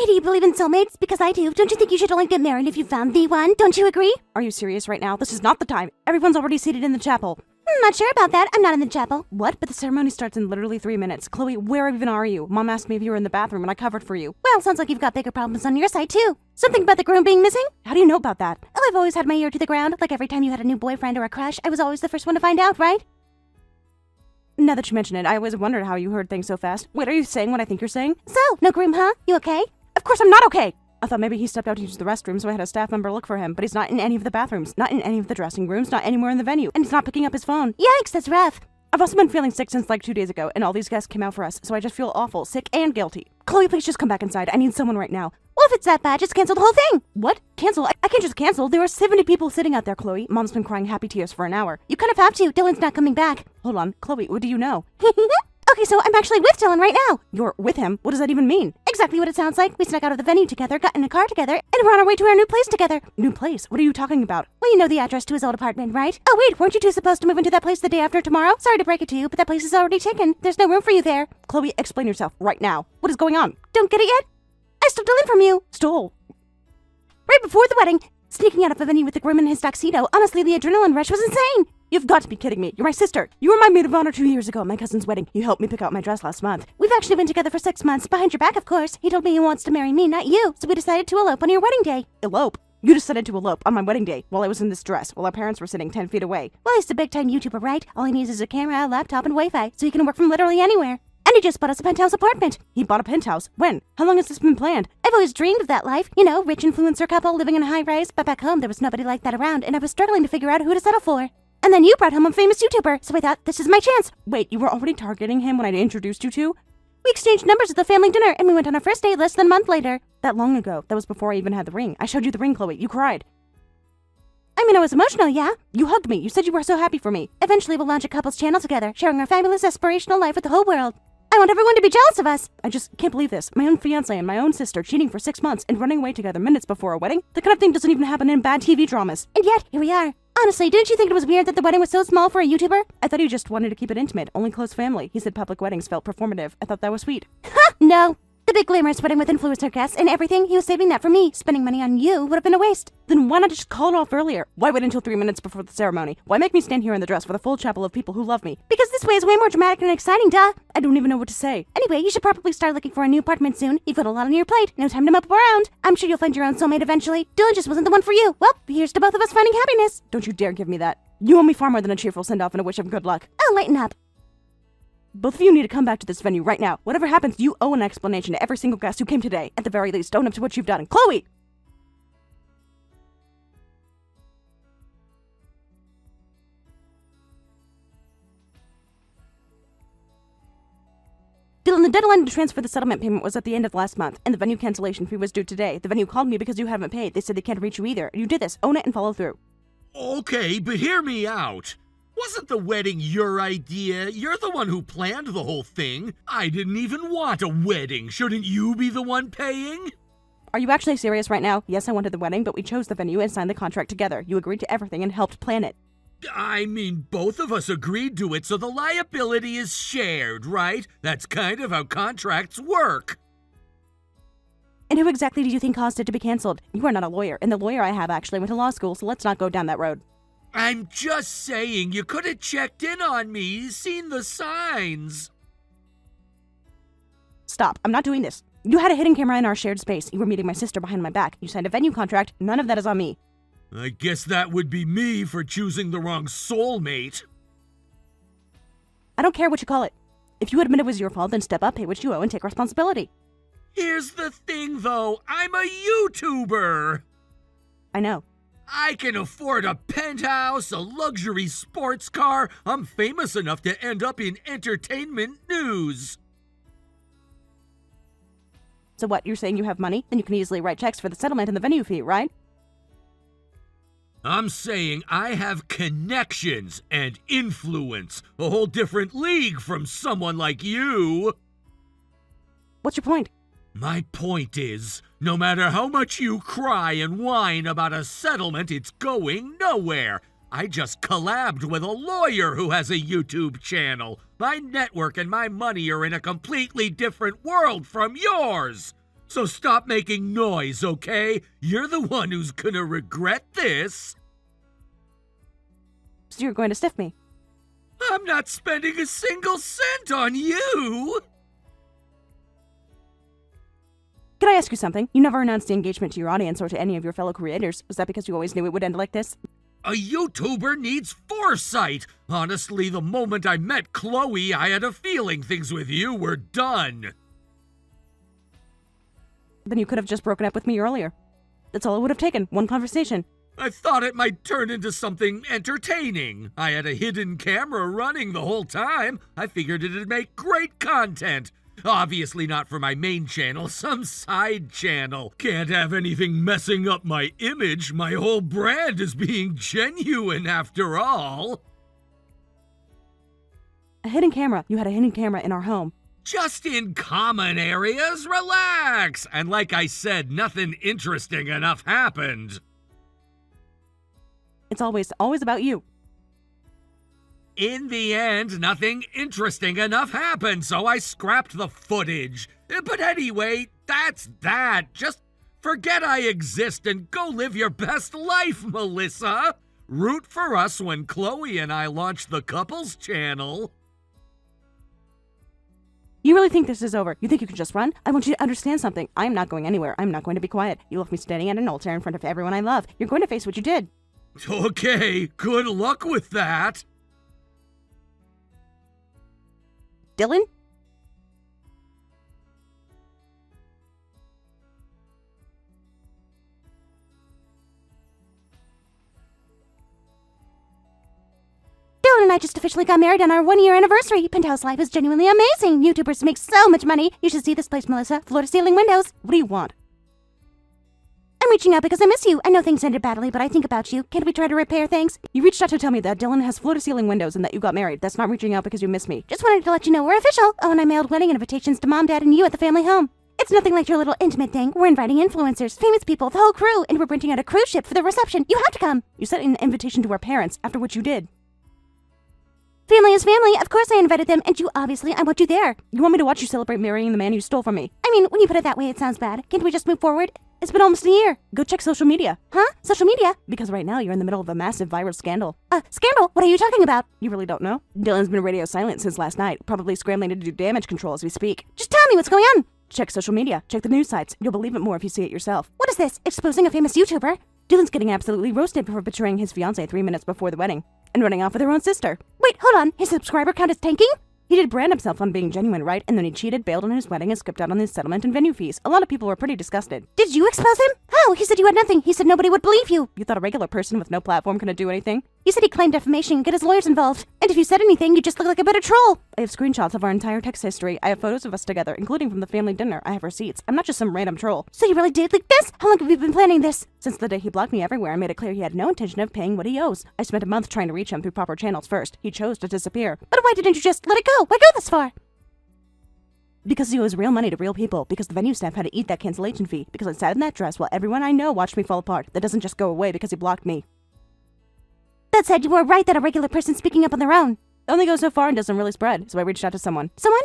Hey, do you believe in soulmates? Because I do. Don't you think you should only get married if you found the one? Don't you agree? Are you serious right now? This is not the time. Everyone's already seated in the chapel. Not sure about that. I'm not in the chapel. What? But the ceremony starts in literally 3 minutes. Chloe, where even are you? Mom asked me if you were in the bathroom and I covered for you. Well, sounds like you've got bigger problems on your side, too. Something about the groom being missing? How do you know about that? Oh, I've always had my ear to the ground. Like every time you had a new boyfriend or a crush, I was always the first one to find out, right? Now that you mention it, I always wondered how you heard things so fast. Wait, are you saying what I think you're saying? So, no groom, huh? You okay? Of course I'm not okay! I thought maybe he stepped out to use the restroom, so I had a staff member look for him, but he's not in any of the bathrooms, not in any of the dressing rooms, not anywhere in the venue, and he's not picking up his phone. Yikes, that's rough. I've also been feeling sick since like 2 days ago, and all these guests came out for us, so I just feel awful, sick, and guilty. Chloe, please just come back inside. I need someone right now. Well, if it's that bad, just cancel the whole thing. What? Cancel? I can't just cancel. There are 70 people sitting out there, Chloe. Mom's been crying happy tears for an hour. You kind of have to. Dylan's not coming back. Hold on. Chloe, what do you know? Okay, so I'm actually with Dylan right now. You're with him? What does that even mean? Exactly what it sounds like. We snuck out of the venue together, got in a car together, and we're on our way to our new place together. New place? What are you talking about? Well, you know the address to his old apartment, right? Oh, wait, weren't you two supposed to move into that place the day after tomorrow? Sorry to break it to you, but that place is already taken. There's no room for you there. Chloe, explain yourself right now. What is going on? Don't get it yet? I stole Dylan from you. Stole? Right before the wedding. Sneaking out of a venue with the groom in his tuxedo. Honestly, the adrenaline rush was insane. You've got to be kidding me. You're my sister. You were my maid of honor 2 years ago at my cousin's wedding. You helped me pick out my dress last month. We've actually been together for 6 months. Behind your back, of course. He told me he wants to marry me, not you. So we decided to elope on your wedding day. Elope? You decided to elope on my wedding day while I was in this dress, while our parents were sitting 10 feet away. Well, he's a big-time YouTuber, right? All he needs is a camera, a laptop, and Wi-Fi, so he can work from literally anywhere. And he just bought us a penthouse apartment. He bought a penthouse? When? How long has this been planned? I've always dreamed of that life. You know, rich influencer couple living in a high-rise, but back home there was nobody like that around, and I was struggling to figure out who to settle for. And then you brought home a famous YouTuber, so I thought, this is my chance. Wait, you were already targeting him when I introduced you to? We exchanged numbers at the family dinner, and we went on our first date less than a month later. That long ago. That was before I even had the ring. I showed you the ring, Chloe. You cried. I mean, I was emotional, yeah? You hugged me. You said you were so happy for me. Eventually we'll launch a couple's channel together, sharing our fabulous aspirational life with the whole world. I want everyone to be jealous of us. I just can't believe this. My own fiancé and my own sister cheating for 6 months and running away together minutes before a wedding? The kind of thing doesn't even happen in bad TV dramas. And yet, here we are. Honestly, didn't you think it was weird that the wedding was so small for a YouTuber? I thought he just wanted to keep it intimate, only close family. He said public weddings felt performative. I thought that was sweet. Ha! No. The big glamorous wedding with influencer guests and everything, he was saving that for me. Spending money on you would have been a waste. Then why not just call it off earlier? Why wait until 3 minutes before the ceremony? Why make me stand here in the dress with a full chapel of people who love me? Because this way is way more dramatic and exciting, duh. I don't even know what to say. Anyway, you should probably start looking for a new apartment soon. You've got a lot on your plate. No time to mope around. I'm sure you'll find your own soulmate eventually. Dylan just wasn't the one for you. Well, here's to both of us finding happiness. Don't you dare give me that. You owe me far more than a cheerful send-off and a wish of good luck. Oh, lighten up. Both of you need to come back to this venue right now. Whatever happens, you owe an explanation to every single guest who came today. At the very least, own up to what you've done. Chloe! Dylan, the deadline to transfer the settlement payment was at the end of last month, and the venue cancellation fee was due today. The venue called me because you haven't paid. They said they can't reach you either. You did this. Own it and follow through. Okay, but hear me out. Wasn't the wedding your idea? You're the one who planned the whole thing. I didn't even want a wedding. Shouldn't you be the one paying? Are you actually serious right now? Yes, I wanted the wedding, but we chose the venue and signed the contract together. You agreed to everything and helped plan it. I mean, both of us agreed to it, so the liability is shared, right? That's kind of how contracts work. And who exactly do you think caused it to be canceled? You are not a lawyer, and the lawyer I have actually went to law school, so let's not go down that road. I'm just saying, you could have checked in on me, seen the signs. Stop. I'm not doing this. You had a hidden camera in our shared space. You were meeting my sister behind my back. You signed a venue contract. None of that is on me. I guess that would be me for choosing the wrong soulmate. I don't care what you call it. If you admit it was your fault, then step up, pay what you owe, and take responsibility. Here's the thing, though. I'm a YouTuber. I know. I can afford a penthouse, a luxury sports car. I'm famous enough to end up in entertainment news. So what, you're saying you have money? Then you can easily write checks for the settlement and the venue fee, right? I'm saying I have connections and influence. A whole different league from someone like you. What's your point? My point is, no matter how much you cry and whine about a settlement, it's going nowhere. I just collabed with a lawyer who has a YouTube channel. My network and my money are in a completely different world from yours. So stop making noise, okay? You're the one who's gonna regret this. So you're going to stiff me. I'm not spending a single cent on you! Can I ask you something? You never announced the engagement to your audience or to any of your fellow creators. Was that because you always knew it would end like this? A YouTuber needs foresight! Honestly, the moment I met Chloe, I had a feeling things with you were done. Then you could have just broken up with me earlier. That's all it would have taken, one conversation. I thought it might turn into something entertaining. I had a hidden camera running the whole time. I figured it'd make great content. Obviously not for my main channel, some side channel. Can't have anything messing up my image. My whole brand is being genuine after all. A hidden camera. You had a hidden camera in our home. Just in common areas, relax. And like I said, nothing interesting enough happened. It's always about you. In the end, nothing interesting enough happened, so I scrapped the footage. But anyway, that's that. Just forget I exist and go live your best life, Melissa. Root for us when Chloe and I launch the couples channel. You really think this is over? You think you can just run? I want you to understand something. I am not going anywhere. I'm not going to be quiet. You left me standing at an altar in front of everyone I love. You're going to face what you did. Okay, good luck with that. Dylan? Dylan and I just officially got married on our 1-year anniversary. Penthouse life is genuinely amazing. YouTubers make so much money. You should see this place, Melissa. Floor-to-ceiling windows. What do you want? I'm reaching out because I miss you. I know things ended badly, but I think about you. Can't we try to repair things? You reached out to tell me that Dylan has floor-to-ceiling windows and that you got married. That's not reaching out because you miss me. Just wanted to let you know we're official. Oh, and I mailed wedding invitations to Mom, Dad, and you at the family home. It's nothing like your little intimate thing. We're inviting influencers, famous people, the whole crew, and we're renting out a cruise ship for the reception. You have to come. You sent an invitation to our parents after what you did. Family is family. Of course I invited them, and I want you there. You want me to watch you celebrate marrying the man you stole from me? I mean, when you put it that way, it sounds bad. Can't we just move forward? It's been almost a year. Go check social media. Huh? Social media? Because right now you're in the middle of a massive viral scandal. Scandal? What are you talking about? You really don't know? Dylan's been radio silent since last night, probably scrambling to do damage control as we speak. Just tell me what's going on. Check social media. Check the news sites. You'll believe it more if you see it yourself. What is this? Exposing a famous YouTuber? Dylan's getting absolutely roasted for betraying his fiancé 3 minutes before the wedding and running off with her own sister. Wait, hold on. His subscriber count is tanking? He did brand himself on being genuine, right? And then he cheated, bailed on his wedding, and skipped out on his settlement and venue fees. A lot of people were pretty disgusted. Did you expose him? How? He said you had nothing. He said nobody would believe you. You thought a regular person with no platform couldn't do anything? He said he claimed defamation and get his lawyers involved. And if you said anything, you just look like a bit of troll. I have screenshots of our entire text history. I have photos of us together, including from the family dinner. I have receipts. I'm not just some random troll. So you really did leak this? How long have you been planning this? Since the day he blocked me everywhere and made it clear he had no intention of paying what he owes. I spent a month trying to reach him through proper channels first. He chose to disappear. But why didn't you just let it go? Why go this far? Because he owes real money to real people. Because the venue staff had to eat that cancellation fee. Because I sat in that dress while everyone I know watched me fall apart. That doesn't just go away because he blocked me. That said, you were right that a regular person speaking up on their own It only goes so far and doesn't really spread, so I reached out to someone. Someone?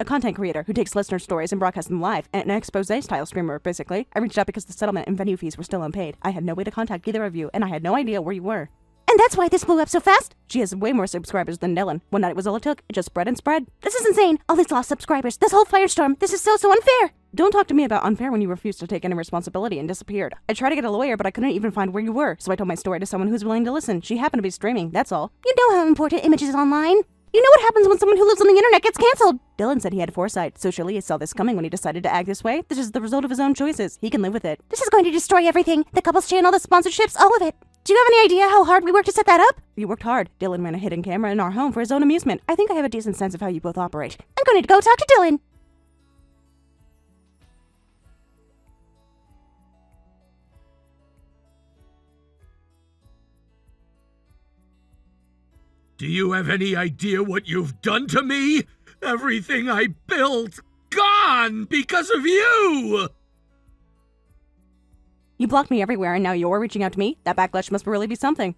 A content creator who takes listener stories and broadcasts them live, and an expose-style streamer, basically. I reached out because the settlement and venue fees were still unpaid. I had no way to contact either of you, and I had no idea where you were. And that's why this blew up so fast? She has way more subscribers than Dylan. One night was all it took. It just spread and spread. This is insane. All these lost subscribers. This whole firestorm. This is so unfair. Don't talk to me about unfair when you refused to take any responsibility and disappeared. I tried to get a lawyer, but I couldn't even find where you were, so I told my story to someone who's willing to listen. She happened to be streaming, that's all. You know how important image is online. You know what happens when someone who lives on the internet gets canceled. Dylan said he had foresight, so surely he saw this coming when he decided to act this way. This is the result of his own choices. He can live with it. This is going to destroy everything. The couples channel, the sponsorships, all of it. Do you have any idea how hard we worked to set that up? You worked hard. Dylan ran a hidden camera in our home for his own amusement. I think I have a decent sense of how you both operate. I'm going to go talk to Dylan. Do you have any idea what you've done to me? Everything I built, gone because of you! You blocked me everywhere and now you're reaching out to me? That backlash must really be something.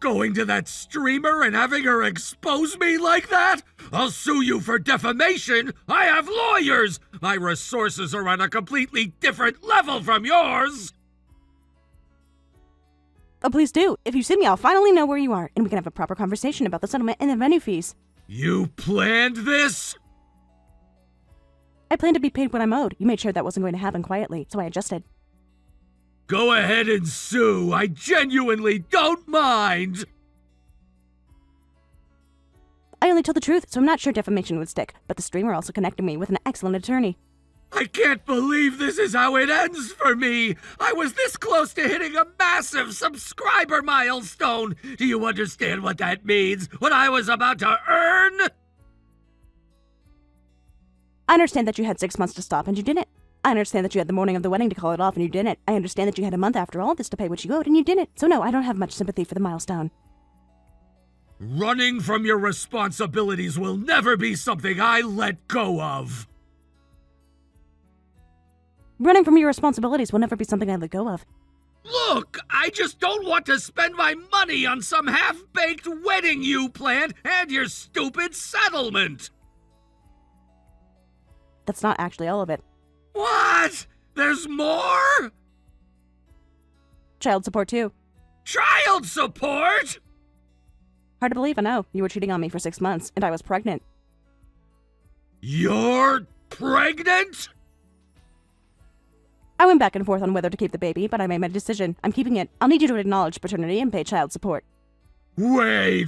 Going to that streamer and having her expose me like that? I'll sue you for defamation. I have lawyers. My resources are on a completely different level from yours. Oh, please do. If you sue me, I'll finally know where you are, and we can have a proper conversation about the settlement and the venue fees. You planned this? I planned to be paid what I'm owed. You made sure that wasn't going to happen quietly, so I adjusted. Go ahead and sue. I genuinely don't mind. I only told the truth, so I'm not sure defamation would stick, but the streamer also connected me with an excellent attorney. I can't believe this is how it ends for me. I was this close to hitting a massive subscriber milestone. Do you understand what that means? What I was about to earn? I understand that you had 6 months to stop and you didn't. I understand that you had the morning of the wedding to call it off and you didn't. I understand that you had a month after all this to pay what you owed and you didn't. So no, I don't have much sympathy for the milestone. Running from your responsibilities will never be something I let go of. Running from your responsibilities will never be something I let go of. Look, I just don't want to spend my money on some half-baked wedding you planned and your stupid settlement. That's not actually all of it. What? There's more? Child support too. Child support? Hard to believe, I know. You were cheating on me for 6 months, and I was pregnant. You're pregnant? I went back and forth on whether to keep the baby, but I made my decision. I'm keeping it. I'll need you to acknowledge paternity and pay child support. Wait.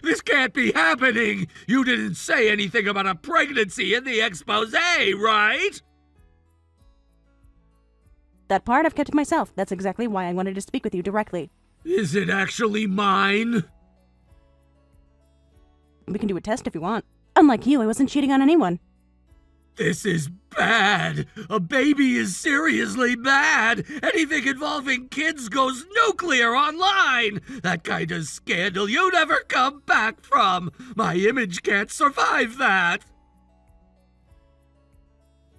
This can't be happening. You didn't say anything about a pregnancy in the expose, right? That part I've kept to myself. That's exactly why I wanted to speak with you directly. Is it actually mine? We can do a test if you want. Unlike you, I wasn't cheating on anyone. This is bad. A baby is seriously bad. Anything involving kids goes nuclear online. That kind of scandal you never come back from. My image can't survive that.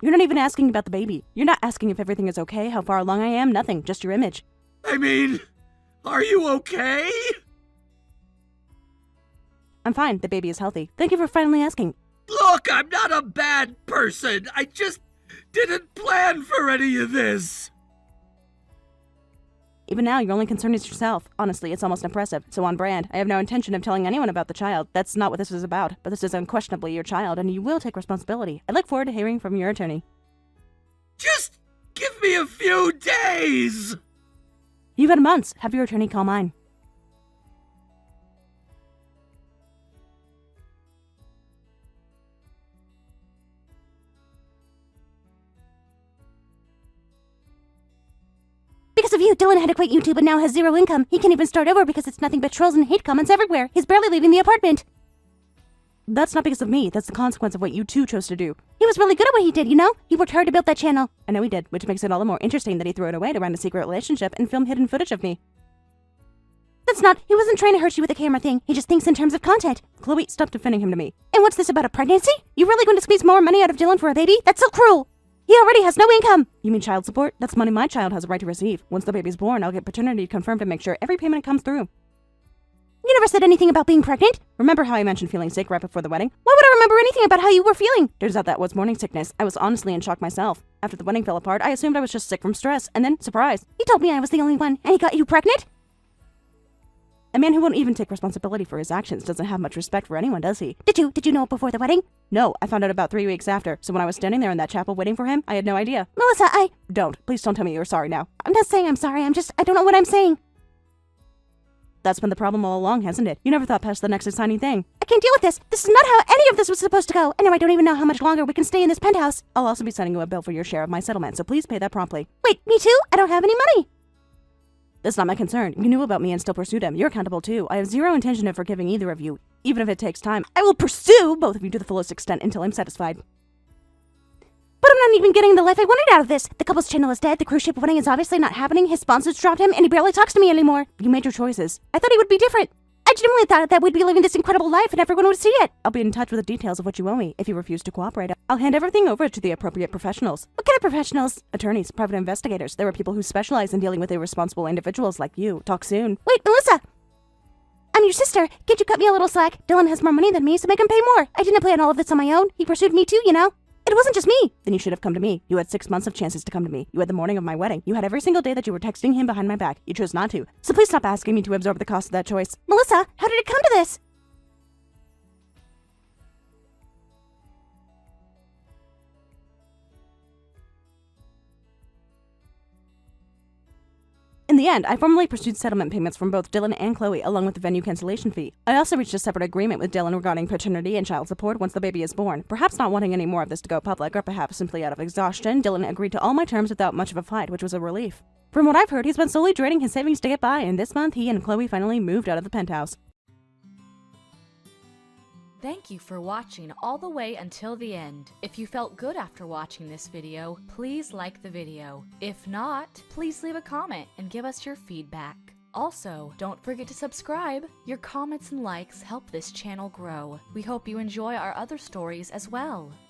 You're not even asking about the baby. You're not asking if everything is okay, how far along I am, nothing, just your image. I mean, are you okay? I'm fine, the baby is healthy. Thank you for finally asking. Look, I'm not a bad person. I just didn't plan for any of this. Even now, your only concern is yourself. Honestly, it's almost impressive. So on brand, I have no intention of telling anyone about the child. That's not what this is about. But this is unquestionably your child, and you will take responsibility. I look forward to hearing from your attorney. Just give me a few days. You've had months. Have your attorney call mine. Because of you, Dylan had to quit YouTube and now has zero income. He can't even start over because it's nothing but trolls and hate comments everywhere. He's barely leaving the apartment. That's not because of me. That's the consequence of what you two chose to do. He was really good at what he did, you know? He worked hard to build that channel. I know he did, which makes it all the more interesting that he threw it away to run a secret relationship and film hidden footage of me. That's not. He wasn't trying to hurt you with the camera thing. He just thinks in terms of content. Chloe, stop defending him to me. And what's this about a pregnancy? You really going to squeeze more money out of Dylan for a baby? That's so cruel. He already has no income. You mean child support? That's money my child has a right to receive. Once the baby's born, I'll get paternity confirmed to make sure every payment comes through. You never said anything about being pregnant. Remember how I mentioned feeling sick right before the wedding? Why would I remember anything about how you were feeling? Turns out that was morning sickness. I was honestly in shock myself. After the wedding fell apart, I assumed I was just sick from stress, and then, surprise, He told me I was the only one, and he got you pregnant? a man who won't even take responsibility for his actions doesn't have much respect for anyone, does he? Did you know it before the wedding? No, I found out about 3 weeks after, so when I was standing there in that chapel waiting for him, I had no idea. Melissa, Please don't tell me you're sorry now. I'm not saying I'm sorry, I don't know what I'm saying. That's been the problem all along, hasn't it? You never thought past the next exciting thing. I can't deal with this. This is not how any of this was supposed to go. And now I don't even know how much longer we can stay in this penthouse. I'll also be sending you a bill for your share of my settlement, so please pay that promptly. Wait, me too? I don't have any money. That's not my concern. You knew about me and still pursued him. You're accountable too. I have zero intention of forgiving either of you. Even if it takes time, I will pursue both of you to the fullest extent until I'm satisfied. But I'm not even getting the life I wanted out of this. The couple's channel is dead, the cruise ship wedding is obviously not happening, his sponsors dropped him, and he barely talks to me anymore. You made your choices. I thought he would be different. I genuinely thought that we'd be living this incredible life and everyone would see it. I'll be in touch with the details of what you owe me. If you refuse to cooperate, I'll hand everything over to the appropriate professionals. What kind of professionals? Attorneys, private investigators. There are people who specialize in dealing with irresponsible individuals like you. Talk soon. Wait, Melissa! I'm your sister. Can't you cut me a little slack? Dylan has more money than me, so make him pay more. I didn't plan all of this on my own. He pursued me too, you know. It wasn't just me. Then you should have come to me. You had 6 months of chances to come to me. You had the morning of my wedding. You had every single day that you were texting him behind my back. You chose not to. So please stop asking me to absorb the cost of that choice. Melissa, how did it come to this? In the end, I formally pursued settlement payments from both Dylan and Chloe, along with the venue cancellation fee. I also reached a separate agreement with Dylan regarding paternity and child support once the baby is born. Perhaps not wanting any more of this to go public, or perhaps simply out of exhaustion, Dylan agreed to all my terms without much of a fight, which was a relief. From what I've heard, he's been slowly draining his savings to get by, and this month he and Chloe finally moved out of the penthouse. Thank you for watching all the way until the end. If you felt good after watching this video, please like the video. If not, please leave a comment and give us your feedback. Also, don't forget to subscribe. Your comments and likes help this channel grow. We hope you enjoy our other stories as well.